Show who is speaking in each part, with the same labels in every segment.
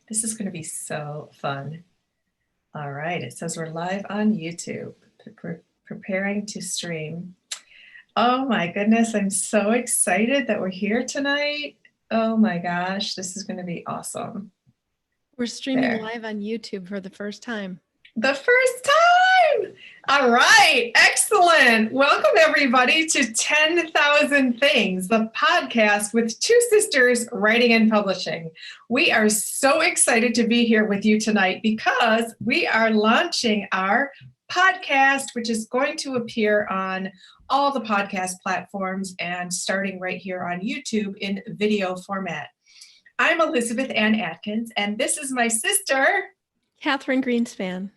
Speaker 1: This is going to be so fun. All right, it says we're live on YouTube, preparing to stream. Oh my goodness, I'm so excited that we're here tonight. Oh my gosh, this is going to be awesome.
Speaker 2: We're streaming live on YouTube for the first time.
Speaker 1: The first time! All right, excellent. Welcome everybody to 10,000 Things, the podcast with two sisters writing and publishing. We are so excited to be here with you tonight because we are launching our podcast, which is going to appear on all the podcast platforms and starting right here on YouTube in video format. I'm Elizabeth Ann Atkins, and this is my sister,
Speaker 2: Catherine Greenspan.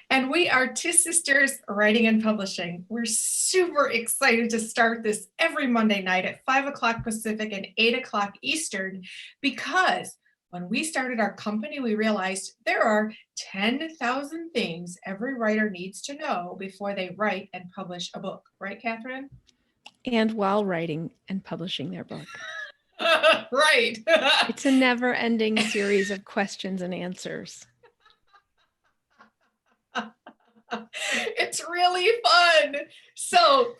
Speaker 1: And we are two sisters writing and publishing. We're super excited to start this every Monday night at 5 o'clock Pacific and 8 o'clock Eastern, because when we started our company, we realized there are 10,000 things every writer needs to know before they write and publish a book. Right, Catherine?
Speaker 2: And while writing and publishing their book.
Speaker 1: Right.
Speaker 2: It's a never-ending series of questions and answers.
Speaker 1: It's really fun. So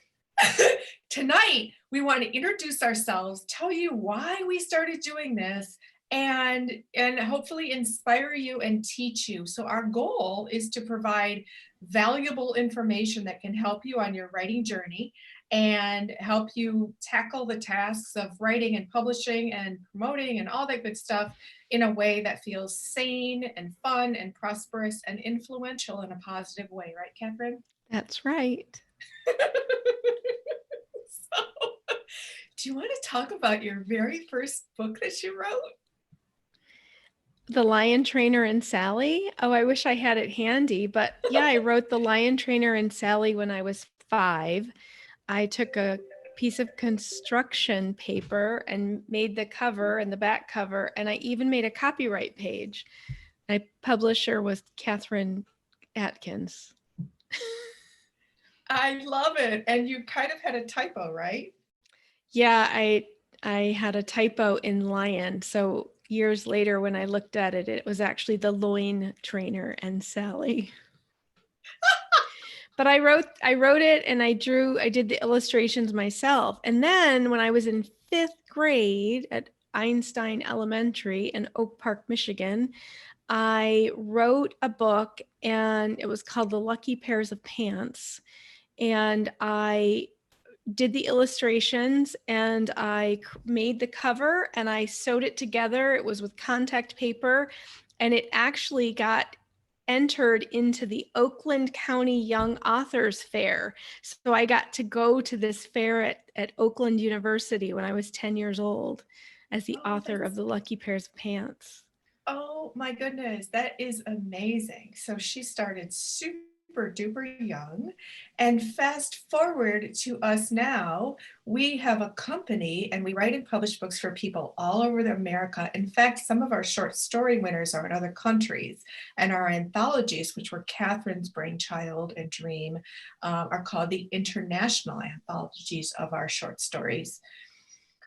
Speaker 1: tonight we want to introduce ourselves, tell you why we started doing this, and hopefully inspire you and teach you. So our goal is to provide valuable information that can help you on your writing journey and help you tackle the tasks of writing and publishing and promoting and all that good stuff in a way that feels sane and fun and prosperous and influential in a positive way. Right, Catherine?
Speaker 2: That's right.
Speaker 1: So, do you want to talk about your very first book that you wrote?
Speaker 2: The Lion Trainer and Sally. Oh, I wish I had it handy, but yeah, I wrote The Lion Trainer and Sally when I was 5. I took a piece of construction paper and made the cover and the back cover, and I even made a copyright page. My publisher was Catherine Atkins.
Speaker 1: I love it. And you kind of had a typo, right?
Speaker 2: Yeah, I had a typo in lion. So years later, when I looked at it, it was actually The Loin Trainer and Sally. But I wrote it and I did the illustrations myself. And then when I was in 5th grade at Einstein Elementary in Oak Park, Michigan, I wrote a book and it was called The Lucky Pairs of Pants. And I did the illustrations and I made the cover and I sewed it together. It was with contact paper and it actually got entered into the Oakland County Young Authors Fair. So I got to go to this fair at Oakland University when I was 10 years old as the author of The Lucky Pairs of Pants.
Speaker 1: Oh my goodness, that is amazing. So she started super duper young, and fast forward to us now, we have a company and we write and publish books for people all over America. In fact, some of our short story winners are in other countries, and our anthologies, which were Catherine's brainchild and dream, are called the international anthologies of our short stories.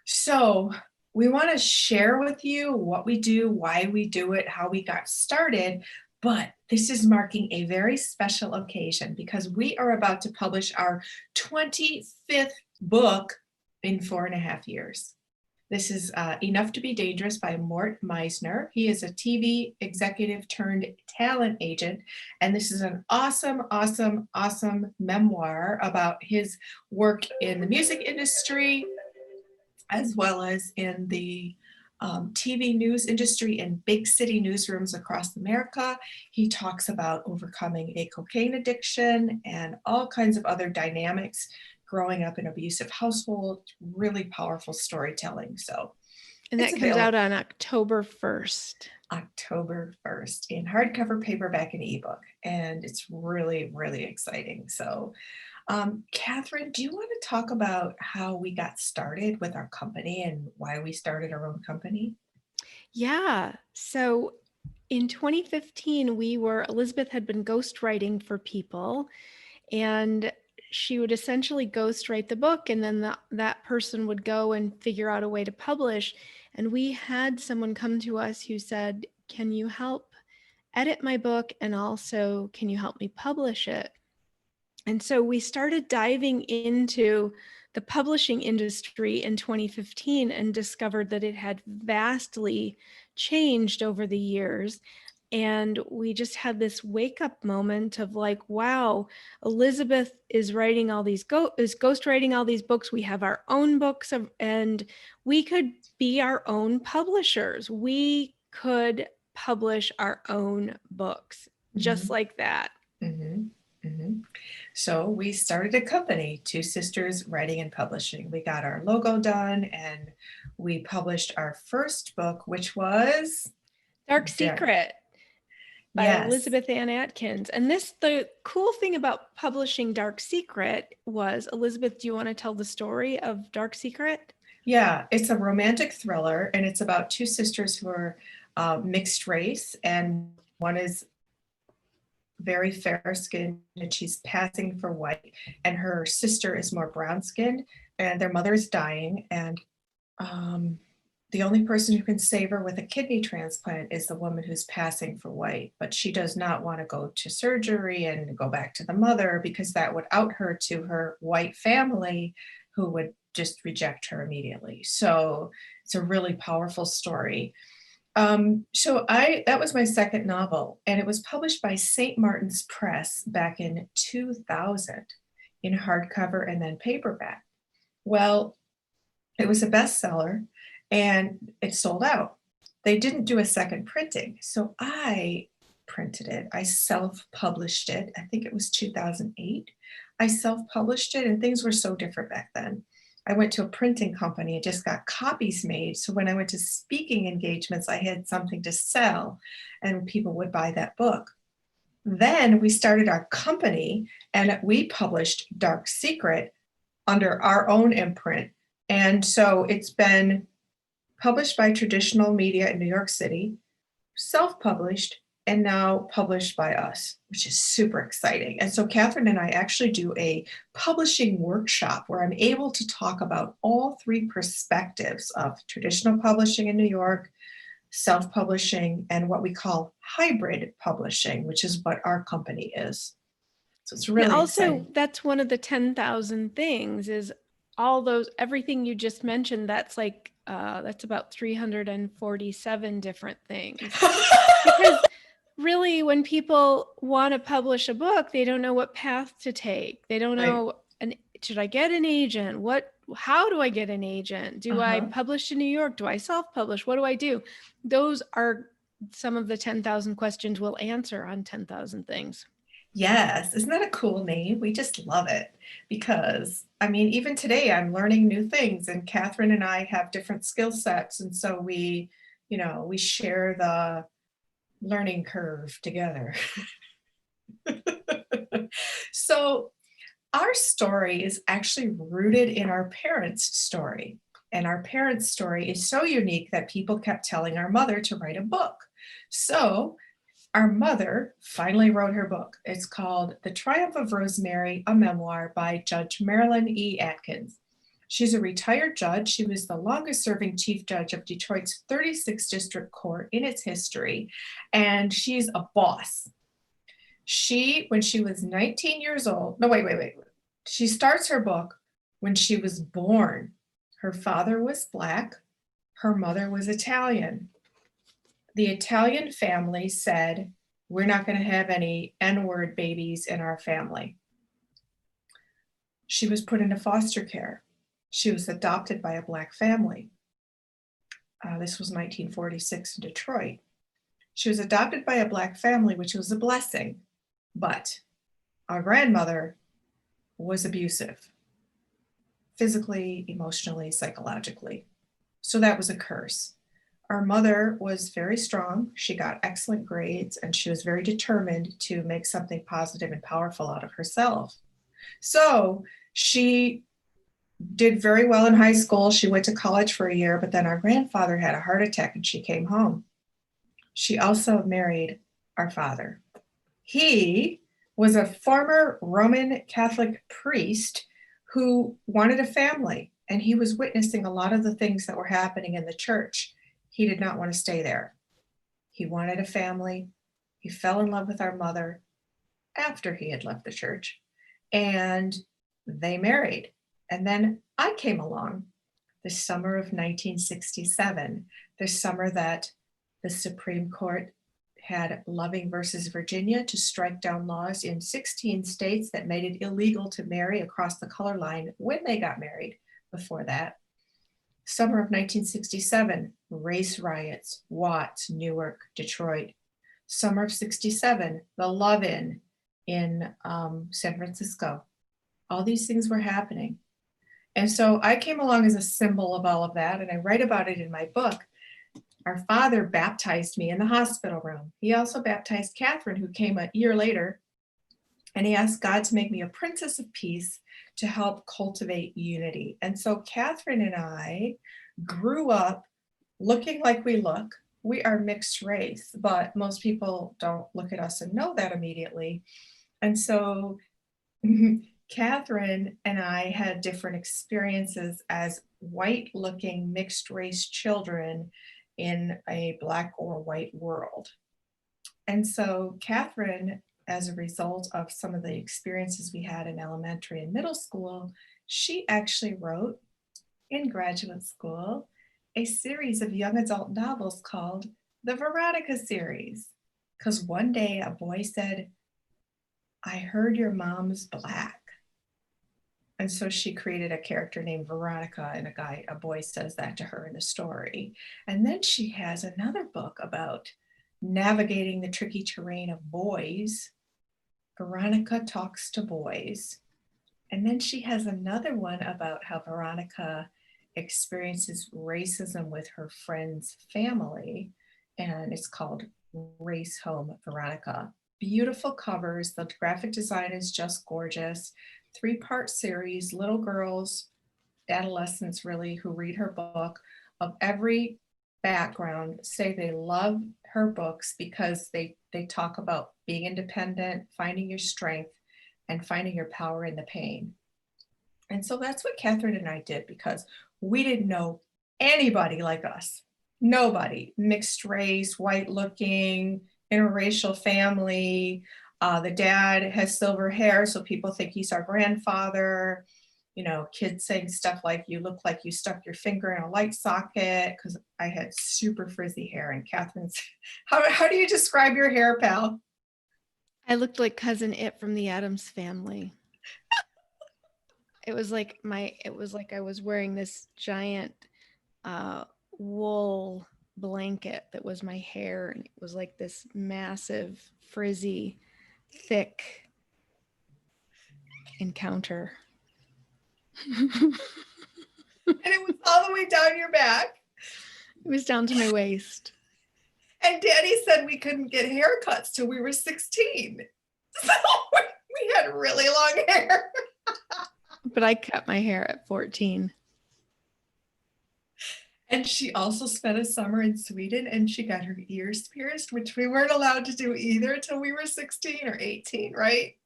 Speaker 1: So we want to share with you what we do, why we do it, how we got started. But this is marking a very special occasion because we are about to publish our 25th book in 4.5 years. This is Enough to be Dangerous by Mort Meisner. He is a TV executive turned talent agent. And this is an awesome, awesome, awesome memoir about his work in the music industry, as well as in the TV news industry in big city newsrooms across America. He talks about overcoming a cocaine addiction and all kinds of other dynamics growing up in an abusive household. Really powerful storytelling. So,
Speaker 2: and that comes out on October 1st.
Speaker 1: October 1st in hardcover, paperback, and ebook. And it's really, really exciting. So, Catherine, do you want to talk about how we got started with our company and why we started our own company?
Speaker 2: Yeah. So in 2015, Elizabeth had been ghostwriting for people, and she would essentially ghostwrite the book, and then that person would go and figure out a way to publish. And we had someone come to us who said, can you help edit my book? And also, can you help me publish it? And so we started diving into the publishing industry in 2015 and discovered that it had vastly changed over the years. And we just had this wake up moment of like, wow, Elizabeth is writing all these is ghostwriting all these books. We have our own books and we could be our own publishers. We could publish our own books just like that.
Speaker 1: Mm-hmm. Mm-hmm. So we started a company, Two Sisters Writing and Publishing. We got our logo done and we published our first book, which was
Speaker 2: Dark Secret by
Speaker 1: Yes.
Speaker 2: Elizabeth Ann Atkins. And the cool thing about publishing Dark Secret was, Elizabeth, do you want to tell the story of Dark Secret?
Speaker 1: Yeah, it's a romantic thriller and it's about two sisters who are mixed race, and one is very fair skinned and she's passing for white, and her sister is more brown skinned, and their mother is dying, and the only person who can save her with a kidney transplant is the woman who's passing for white, but she does not want to go to surgery and go back to the mother because that would out her to her white family, who would just reject her immediately. So it's a really powerful story. That was my second novel, and it was published by St. Martin's Press back in 2000 in hardcover and then paperback. Well, it was a bestseller and it sold out. They didn't do a second printing, so I printed it. I self-published it. I think it was 2008. I self-published it, and things were so different back then. I went to a printing company and just got copies made. So when I went to speaking engagements, I had something to sell and people would buy that book. Then we started our company and we published Dark Secret under our own imprint. And so it's been published by traditional media in New York City, self-published, and now published by us, which is super exciting. And so Catherine and I actually do a publishing workshop where I'm able to talk about all three perspectives of traditional publishing in New York, self-publishing, and what we call hybrid publishing, which is what our company is. So it's really exciting.
Speaker 2: That's one of the 10,000 things is all those, everything you just mentioned, that's like, that's about 347 different things. Because really, when people want to publish a book, they don't know what path to take. They don't know, should I get an agent? How do I get an agent? Do I publish in New York? Do I self-publish? What do I do? Those are some of the 10,000 questions we'll answer on 10,000 things.
Speaker 1: Yes, isn't that a cool name? We just love it because, I mean, even today I'm learning new things, and Catherine and I have different skill sets, and so we share the learning curve together. So our story is actually rooted in our parents' story. And our parents' story is so unique that people kept telling our mother to write a book. So our mother finally wrote her book. It's called The Triumph of Rosemary, a Memoir by Judge Marilyn E. Atkins. She's a retired judge. She was the longest serving chief judge of Detroit's 36th District Court in its history, and she's a boss. When she was 19 years old, no, wait. She starts her book when she was born. Her father was Black, her mother was Italian. The Italian family said, we're not going to have any N-word babies in our family. She was put into foster care. She was adopted by a Black family. This was 1946 in Detroit. She was adopted by a Black family, which was a blessing, but our grandmother was abusive, physically, emotionally, psychologically. So that was a curse. Our mother was very strong. She got excellent grades, and she was very determined to make something positive and powerful out of herself. So she did very well in high school. She went to college for a year, but then our grandfather had a heart attack and she came home. She also married our father. He was a former Roman Catholic priest who wanted a family, and he was witnessing a lot of the things that were happening in the church. He did not want to stay there. He wanted a family. He fell in love with our mother after he had left the church, and they married. And then I came along the summer of 1967, the summer that the Supreme Court had Loving versus Virginia to strike down laws in 16 states that made it illegal to marry across the color line when they got married. Before that, summer of 1967, race riots, Watts, Newark, Detroit. Summer of 67, the love-in in San Francisco. All these things were happening. And so I came along as a symbol of all of that, and I write about it in my book. Our father baptized me in the hospital room. He also baptized Catherine, who came a year later, and he asked God to make me a princess of peace to help cultivate unity. And so Catherine and I grew up looking like we look. We are mixed race, but most people don't look at us and know that immediately. And so Catherine and I had different experiences as white looking mixed race children in a Black or white world. And so Catherine, as a result of some of the experiences we had in elementary and middle school, she actually wrote in graduate school a series of young adult novels called the Veronica series. Because one day a boy said, "I heard your mom's Black." And so she created a character named Veronica, and a boy says that to her in the story. And then she has another book about navigating the tricky terrain of boys. Veronica talks to boys. And then she has another one about how Veronica experiences racism with her friend's family, and it's called Race Home Veronica. Beautiful covers. The graphic design is just gorgeous. 3-part series, little girls, adolescents really, who read her book of every background say they love her books because they talk about being independent, finding your strength, and finding your power in the pain. And so that's what Catherine and I did, because we didn't know anybody like us. Nobody. Mixed race, white looking, interracial family. The dad has silver hair, so people think he's our grandfather. You know, kids saying stuff like, "You look like you stuck your finger in a light socket," because I had super frizzy hair. And Catherine's, how do you describe your hair, pal?
Speaker 2: I looked like Cousin It from the Addams Family. It was like I was wearing this giant wool blanket that was my hair, and it was like this massive, frizzy, thick encounter.
Speaker 1: And it was all the way down your back.
Speaker 2: It was down to my waist.
Speaker 1: And Daddy said we couldn't get haircuts till we were 16. So we had really long hair.
Speaker 2: But I cut my hair at 14.
Speaker 1: And she also spent a summer in Sweden, and she got her ears pierced, which we weren't allowed to do either till we were 16 or 18, right?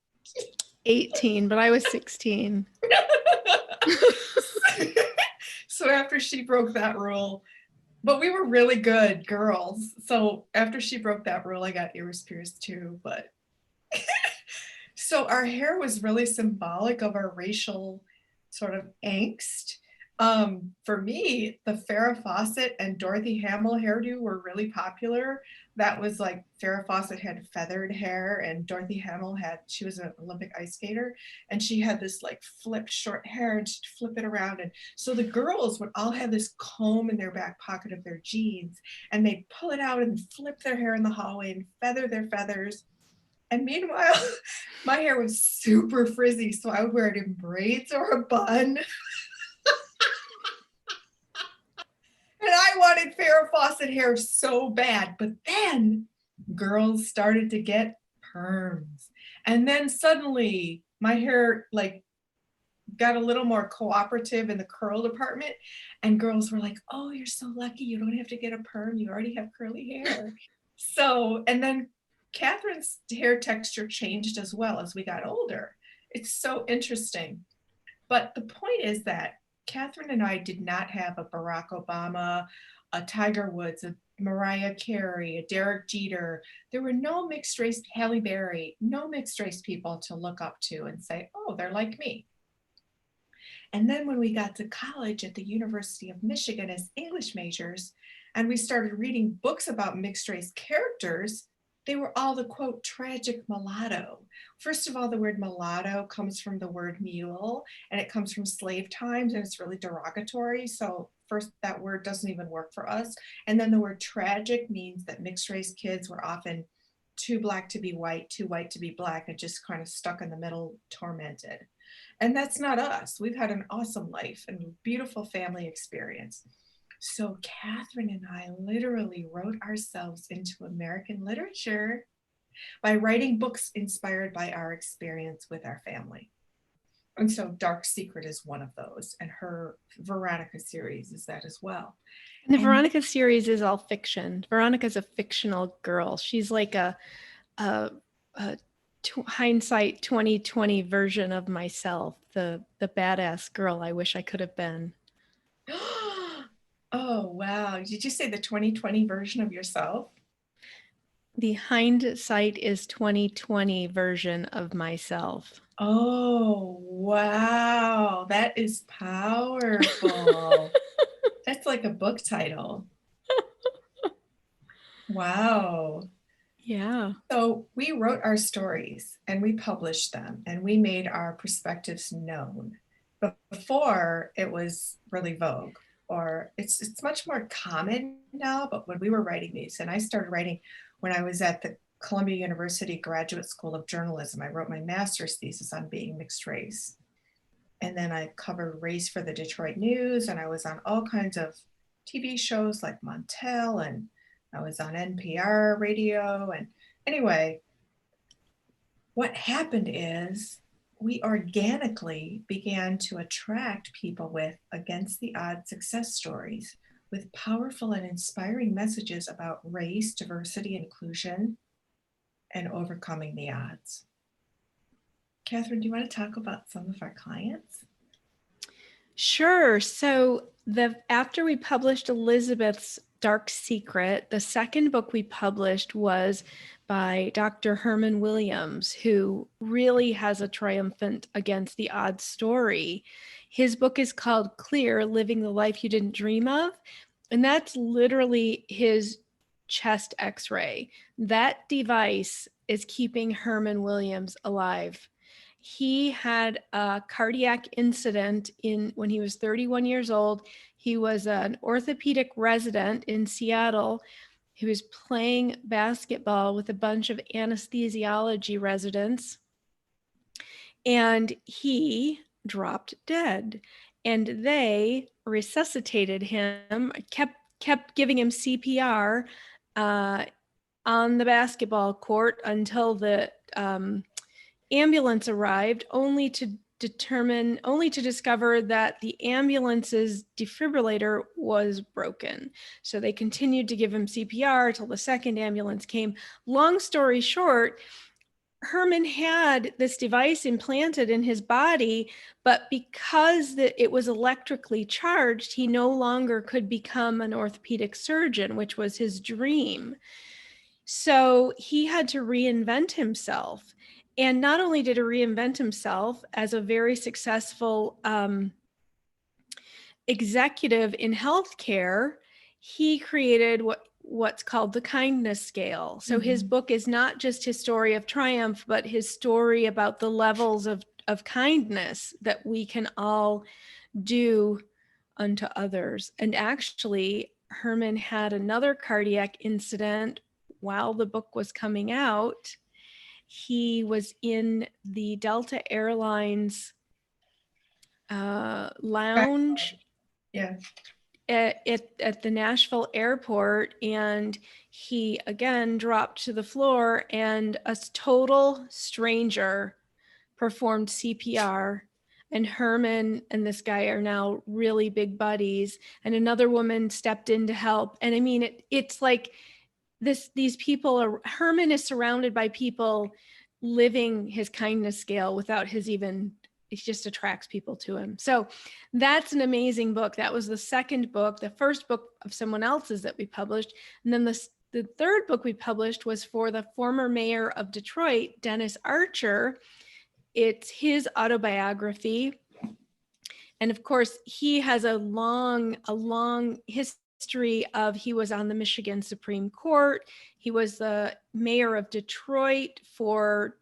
Speaker 2: 18, but I was 16.
Speaker 1: So after she broke that rule, but we were really good girls. So after she broke that rule, I got ears pierced too. But so our hair was really symbolic of our racial sort of angst. For me, the Farrah Fawcett and Dorothy Hamill hairdo were really popular. That was like, Farrah Fawcett had feathered hair, and Dorothy Hamill she was an Olympic ice skater, and she had this like flipped short hair, and she'd flip it around. And so the girls would all have this comb in their back pocket of their jeans, and they'd pull it out and flip their hair in the hallway and feather their feathers. And meanwhile, my hair was super frizzy, so I would wear it in braids or a bun. And I wanted Farrah Fawcett hair so bad. But then girls started to get perms. And then suddenly my hair like got a little more cooperative in the curl department. And girls were like, "Oh, you're so lucky. You don't have to get a perm. You already have curly hair." So, and then Catherine's hair texture changed as well as we got older. It's so interesting. But the point is that Catherine and I did not have a Barack Obama, a Tiger Woods, a Mariah Carey, a Derek Jeter. There were no mixed race, Halle Berry, no mixed race people to look up to and say, oh, they're like me. And then when we got to college at the University of Michigan as English majors, and we started reading books about mixed race characters, they were all the quote tragic mulatto. First of all, the word mulatto comes from the word mule, and it comes from slave times, and it's really derogatory. So first, that word doesn't even work for us. And then the word tragic means that mixed race kids were often too black to be white, too white to be black, and just kind of stuck in the middle, tormented. And that's not us. We've had an awesome life and beautiful family experience. So Catherine and I literally wrote ourselves into American literature by writing books inspired by our experience with our family. And so Dark Secret is one of those, and her Veronica series is that as well.
Speaker 2: And the
Speaker 1: And
Speaker 2: Veronica series is all fiction. Veronica's a fictional girl. She's like a hindsight 2020 version of myself, the badass girl I wish I could have been.
Speaker 1: oh, wow. Did you say the 2020 version of yourself?
Speaker 2: The hindsight is 2020 version of myself.
Speaker 1: Oh, wow. That is powerful. That's like a book title. Wow.
Speaker 2: Yeah.
Speaker 1: So we wrote our stories and we published them and we made our perspectives known. But before it was really vogue, or it's much more common now, but when we were writing these, and I started writing when I was at the Columbia University Graduate School of Journalism. I wrote my master's thesis on being mixed race. And then I covered race for the Detroit News, and I was on all kinds of TV shows like Montel, and I was on NPR radio. And anyway, what happened is we organically began to attract people with against the odds success stories with powerful and inspiring messages about race, diversity, inclusion, and overcoming the odds. Catherine, do you want to talk about some of our clients?
Speaker 2: Sure. So after we published Elizabeth's Dark Secret, the second book we published was by Dr. Herman Williams, who really has a triumphant against the odds story. His book is called Clear: Living the Life You Didn't Dream of. And that's literally his chest x-ray. That device is keeping Herman Williams alive. He had a cardiac incident when he was 31 years old. He was an orthopedic resident in Seattle. He was playing basketball with a bunch of anesthesiology residents, and he dropped dead. And they resuscitated him, kept giving him CPR on the basketball court until the ambulance arrived, only to discover that the ambulance's defibrillator was broken. So they continued to give him CPR till the second ambulance came. Long story short, Herman had this device implanted in his body, but because it was electrically charged, he no longer could become an orthopedic surgeon, which was his dream. So he had to reinvent himself. And not only did he reinvent himself as a very successful executive in healthcare, he created what's called the kindness scale. So his book is not just his story of triumph, but his story about the levels of kindness that we can all do unto others. And actually, Herman had another cardiac incident while the book was coming out. He was in the Delta Airlines lounge
Speaker 1: Yeah.
Speaker 2: at the Nashville airport, and he again dropped to the floor, and a total stranger performed CPR, and Herman and this guy are now really big buddies, and another woman stepped in to help. And I mean, it's like these people Herman is surrounded by people living his kindness scale without his even it just attracts people to him. So that's an amazing book. That was the second book, the first book of someone else's that we published. And then the third book we published was for the former mayor of Detroit, Dennis Archer. It's his autobiography. And of course, he has a long history of, he was on the Michigan Supreme Court. He was the mayor of Detroit for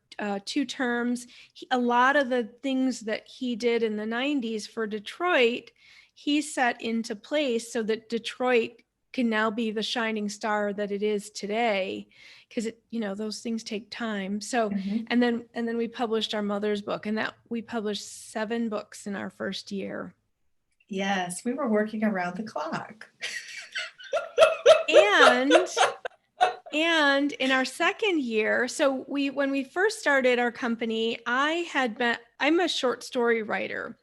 Speaker 2: 2 terms. A lot of the things that he did in the 90s for Detroit, he set into place so that Detroit can now be the shining star that it is today, because those things take time. So, and then we published our mother's book, and that we published 7 books in our first year.
Speaker 1: Yes, we were working around the clock.
Speaker 2: And in our second year, so when we first started our company, I'm a short story writer.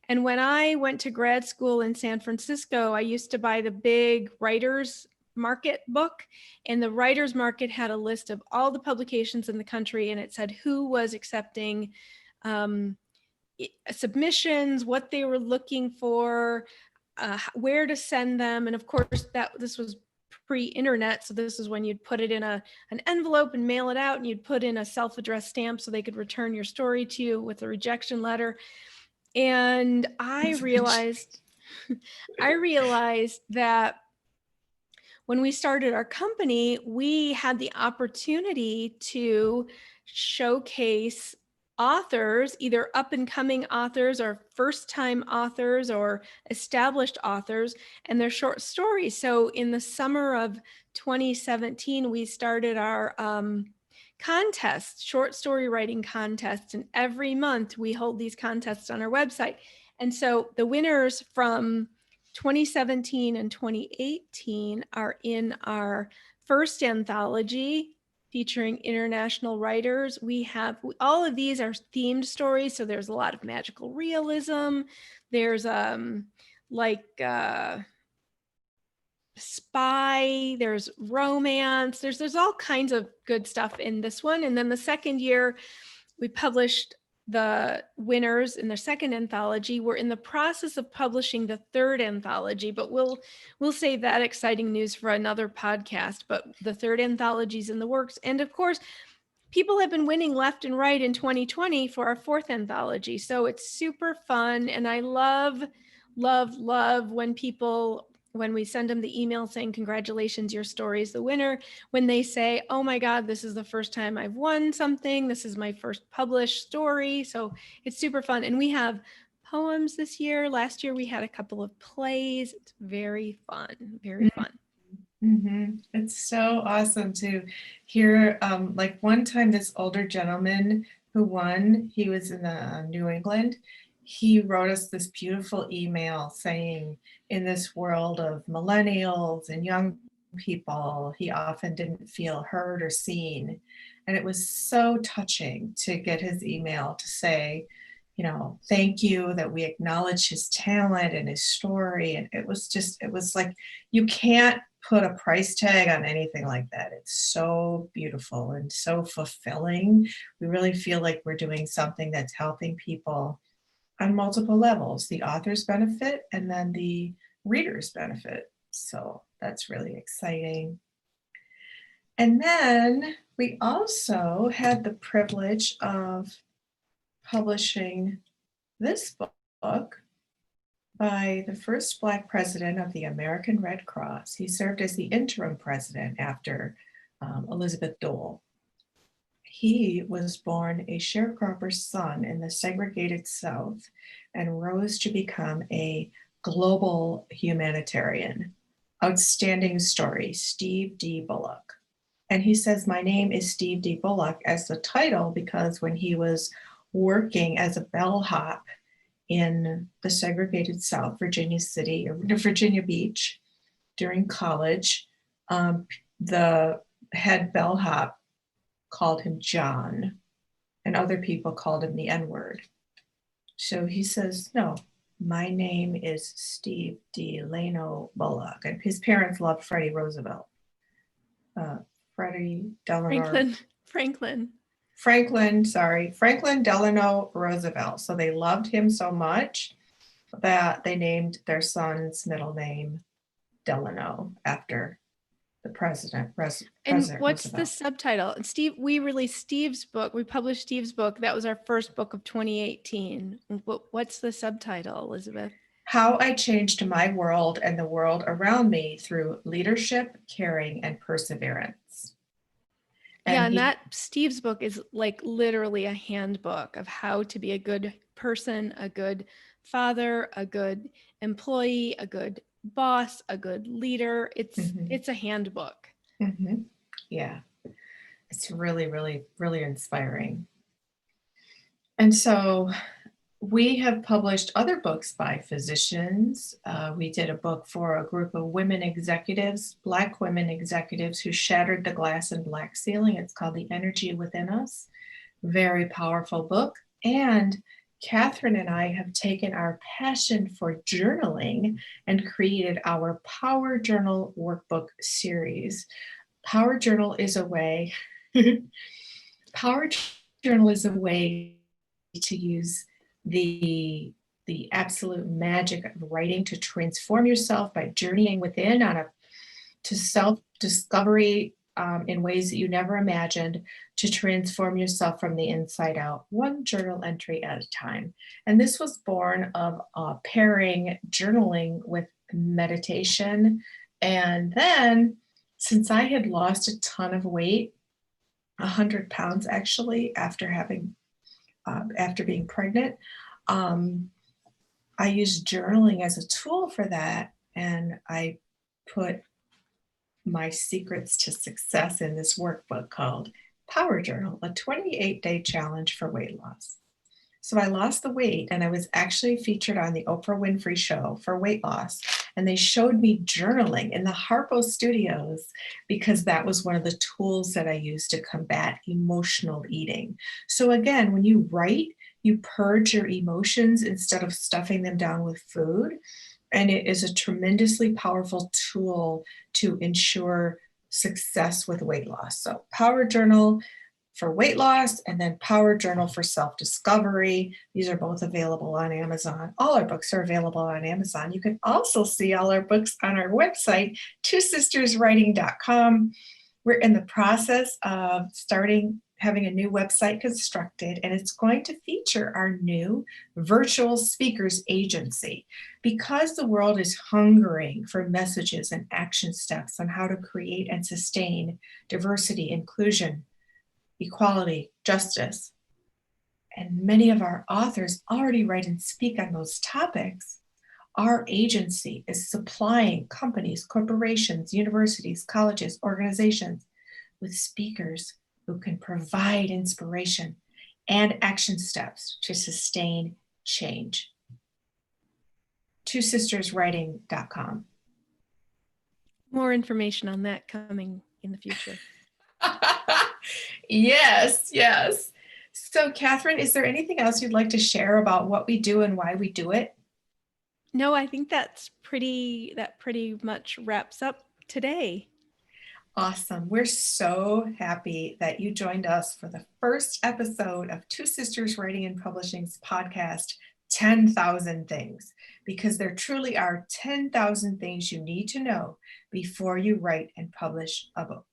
Speaker 2: And when I went to grad school in San Francisco, I used to buy the big writers market book, and the writers market had a list of all the publications in the country, and it said who was accepting submissions, what they were looking for, where to send them. And of course, this was pre-internet, so this is when you'd put it in an envelope and mail it out, and you'd put in a self-addressed stamp so they could return your story to you with a rejection letter. And I realized that when we started our company, we had the opportunity to showcase authors, either up and coming authors or first time authors or established authors, and their short stories. So in the summer of 2017, we started our contest, short story writing contest. And every month we hold these contests on our website. And so the winners from 2017 and 2018 are in our first anthology featuring international writers. All of these are themed stories. So there's a lot of magical realism. There's spy, there's romance, there's all kinds of good stuff in this one. And then the second year we published the winners in their second anthology. We're in the process of publishing the third anthology, but we'll save that exciting news for another podcast. But the third anthology is in the works. And of course, people have been winning left and right in 2020 for our fourth anthology. So it's super fun. And I love when we send them the email saying, congratulations, your story is the winner, when they say, oh my God, this is the first time I've won something. This is my first published story. So it's super fun. And we have poems this year. Last year we had a couple of plays. It's very fun, very fun.
Speaker 1: Mm-hmm. It's so awesome to hear. Like one time, this older gentleman who won, he was in New England. He wrote us this beautiful email saying, in this world of millennials and young people, he often didn't feel heard or seen. And it was so touching to get his email to say, thank you, that we acknowledge his talent and his story. And it was like, you can't put a price tag on anything like that. It's so beautiful and so fulfilling. We really feel like we're doing something that's helping people on multiple levels. The authors benefit and then the readers benefit. So that's really exciting. And then we also had the privilege of publishing this book by the first Black president of the American Red Cross. He served as the interim president after Elizabeth Dole. He was born a sharecropper's son in the segregated South and rose to become a global humanitarian. Outstanding story, Steve D. Bullock. And he says, my name is Steve D. Bullock as the title because when he was working as a bellhop in the segregated South, Virginia Beach, during college, the head bellhop called him John, and other people called him the N-word. So he says, no, my name is Steve D. Lano Bullock. And his parents loved Freddie Roosevelt. Freddie Delano.
Speaker 2: Franklin.
Speaker 1: Franklin Delano Roosevelt. So they loved him so much that they named their son's middle name Delano after the president,
Speaker 2: And
Speaker 1: President
Speaker 2: what's the
Speaker 1: Roosevelt.
Speaker 2: subtitle? And Steve, we released Steve's book. We published Steve's book. That was our first book of 2018. What's the subtitle, Elizabeth?
Speaker 1: How I Changed My World and the World Around Me Through Leadership, Caring, and Perseverance.
Speaker 2: Yeah,
Speaker 1: And
Speaker 2: and
Speaker 1: he,
Speaker 2: that Steve's book is like literally a handbook of how to be a good person, a good father, a good employee, a good boss, a good leader.
Speaker 1: Mhm,
Speaker 2: It's a handbook.
Speaker 1: mhm, yeah, it's really, really, really inspiring. And so we have published other books by physicians. We did a book for a group of women executives, Black women executives who shattered the glass and black ceiling. It's called The Energy Within Us. Very powerful book. And Catherine and I have taken our passion for journaling and created our Power Journal workbook series. Power Journal is a way, Power Journal is a way to use the absolute magic of writing to transform yourself by journeying within on a to self-discovery in ways that you never imagined, to transform yourself from the inside out, one journal entry at a time. And this was born of pairing journaling with meditation. And then, since I had lost a ton of weight, 100 pounds actually, after being pregnant, um, I used journaling as a tool for that. And I put my secrets to success in this workbook called Power Journal, a 28-day challenge for weight loss. So I lost the weight, and I was actually featured on the Oprah Winfrey Show for weight loss. And they showed me journaling in the Harpo Studios because that was one of the tools that I used to combat emotional eating. So again, when you write, you purge your emotions instead of stuffing them down with food. And it is a tremendously powerful tool to ensure success with weight loss. So Power Journal for weight loss, and then Power Journal for self-discovery. These are both available on Amazon. All our books are available on Amazon. You can also see all our books on our website, twosisterswriting.com. We're in the process of having a new website constructed, and it's going to feature our new virtual speakers agency. Because the world is hungering for messages and action steps on how to create and sustain diversity, inclusion, equality, justice, and many of our authors already write and speak on those topics, our agency is supplying companies, corporations, universities, colleges, organizations with speakers who can provide inspiration and action steps to sustain change. twosisterswriting.com.
Speaker 2: More information on that coming in the future.
Speaker 1: Yes, yes. So, Catherine, is there anything else you'd like to share about what we do and why we do it?
Speaker 2: No, I think that pretty much wraps up today.
Speaker 1: Awesome. We're so happy that you joined us for the first episode of Two Sisters Writing and Publishing's podcast, 10,000 Things, because there truly are 10,000 things you need to know before you write and publish a book.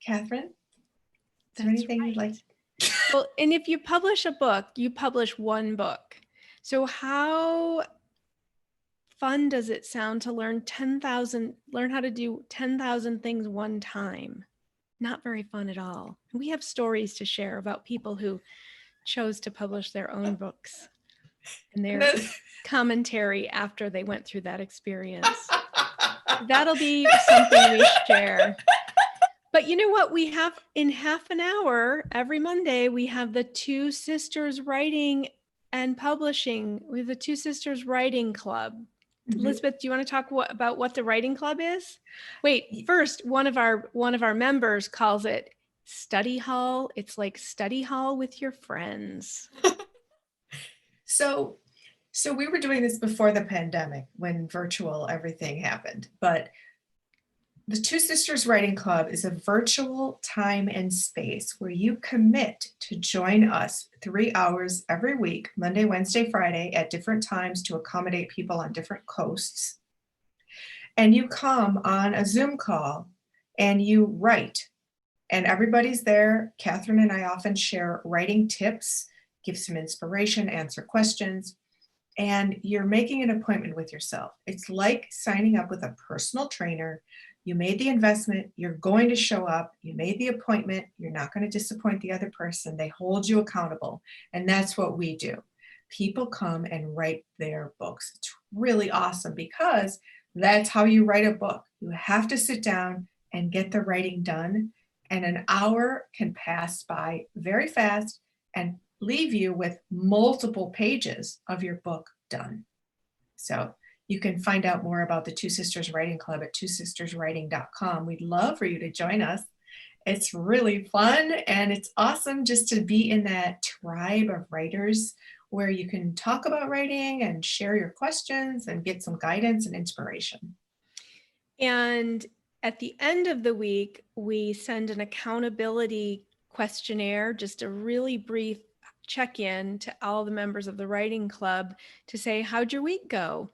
Speaker 1: Catherine, is there anything you'd like?
Speaker 2: Well, and if you publish a book, you publish one book. So how fun does it sound to learn how to do 10,000 things one time? Not very fun at all. We have stories to share about people who chose to publish their own books and their commentary after they went through that experience. That'll be something we share. But you know what? We have in half an hour every Monday, we have the Two Sisters Writing and Publishing. We have the Two Sisters Writing Club. Mm-hmm. Elizabeth, do you want to talk about what the writing club is? Wait, first, one of our members calls it study hall. It's like study hall with your friends.
Speaker 1: So we were doing this before the pandemic when virtual everything happened, but The Two Sisters Writing Club is a virtual time and space where you commit to join us 3 hours every week, Monday, Wednesday, Friday, at different times to accommodate people on different coasts. And you come on a Zoom call and you write. And everybody's there. Catherine and I often share writing tips, give some inspiration, answer questions, and you're making an appointment with yourself. It's like signing up with a personal trainer. You made the investment, you're going to show up, you made the appointment, you're not going to disappoint the other person. They hold you accountable. And that's what we do. People come and write their books. It's really awesome because that's how you write a book. You have to sit down and get the writing done. And an hour can pass by very fast and leave you with multiple pages of your book done. So you can find out more about the Two Sisters Writing Club at twosisterswriting.com. We'd love for you to join us. It's really fun and it's awesome just to be in that tribe of writers where you can talk about writing and share your questions and get some guidance and inspiration.
Speaker 2: And at the end of the week, we send an accountability questionnaire, just a really brief check-in to all the members of the writing club to say, how'd your week go?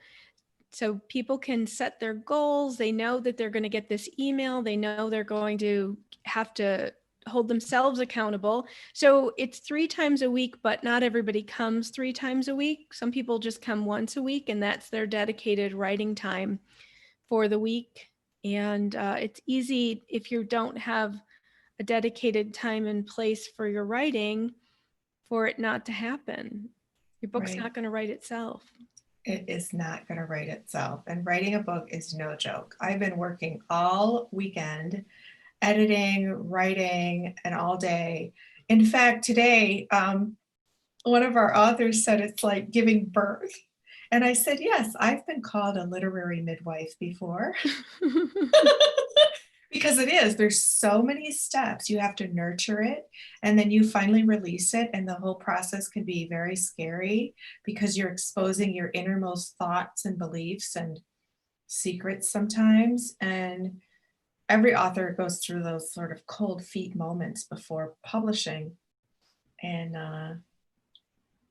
Speaker 2: So people can set their goals. They know that they're going to get this email. They know they're going to have to hold themselves accountable. So it's 3 times a week, but not everybody comes 3 times a week. Some people just come once a week, and that's their dedicated writing time for the week. And it's easy if you don't have a dedicated time and place for your writing for it not to happen. Your book's
Speaker 1: Right.
Speaker 2: not going to write itself.
Speaker 1: It is not going to write itself. And writing a book is no joke. I've been working all weekend, editing, writing, and all day. In fact, today, one of our authors said it's like giving birth. And I said, yes, I've been called a literary midwife before. Because it is, there's so many steps. You have to nurture it and then you finally release it. And the whole process can be very scary because you're exposing your innermost thoughts and beliefs and secrets sometimes. And every author goes through those sort of cold feet moments before publishing. And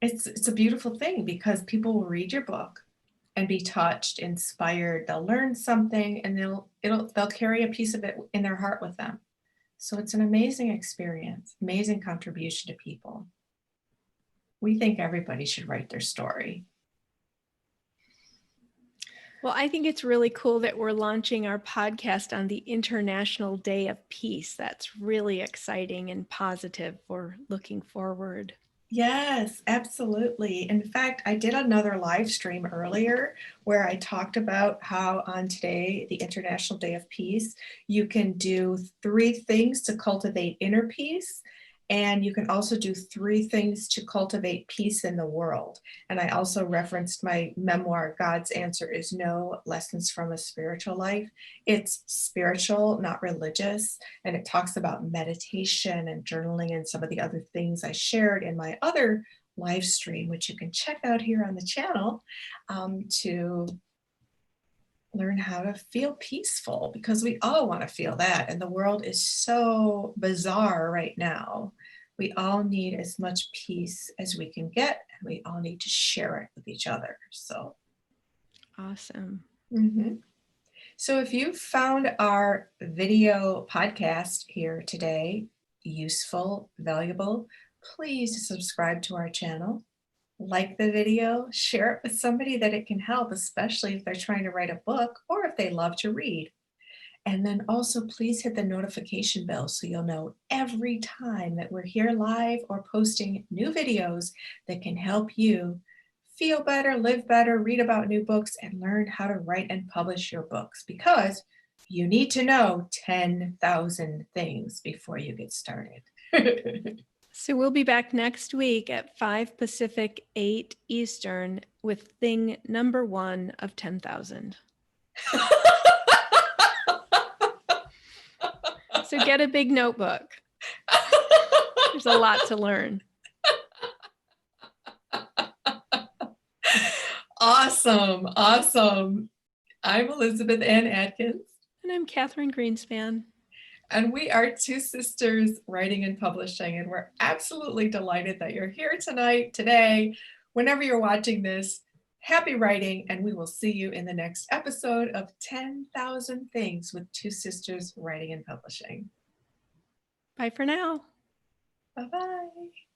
Speaker 1: it's a beautiful thing because people will read your book and be touched, inspired. They'll learn something, and they'll carry a piece of it in their heart with them. So it's an amazing experience, amazing contribution to people. We think everybody should write their story.
Speaker 2: Well, I think it's really cool that we're launching our podcast on the International Day of Peace. That's really exciting and positive for looking forward.
Speaker 1: Yes, absolutely. In fact, I did another live stream earlier where I talked about how on today, the International Day of Peace, you can do 3 things to cultivate inner peace. And you can also do 3 things to cultivate peace in the world. And I also referenced my memoir, God's Answer is No, Lessons from a Spiritual Life. It's spiritual, not religious. And it talks about meditation and journaling and some of the other things I shared in my other live stream, which you can check out here on the channel to learn how to feel peaceful, because we all want to feel that. And the world is so bizarre right now. We all need as much peace as we can get, and we all need to share it with each other. So
Speaker 2: awesome.
Speaker 1: So if you found our video podcast here today useful, valuable, please subscribe to our channel. Like the video, share it with somebody that it can help, especially if they're trying to write a book or if they love to read. And then also please hit the notification bell so you'll know every time that we're here live or posting new videos that can help you feel better, live better, read about new books, and learn how to write and publish your books, because you need to know 10,000 things before you get started.
Speaker 2: So we'll be back next week at 5 Pacific, 8 Eastern with thing number 1 of 10,000. So get a big notebook. There's a lot to learn.
Speaker 1: Awesome. I'm Elizabeth Ann Atkins.
Speaker 2: And I'm Catherine Greenspan.
Speaker 1: And we are two sisters writing and publishing. And we're absolutely delighted that you're here tonight, today, whenever you're watching this. Happy writing, and we will see you in the next episode of 10,000 Things with Two Sisters Writing and Publishing.
Speaker 2: Bye for now.
Speaker 1: Bye-bye.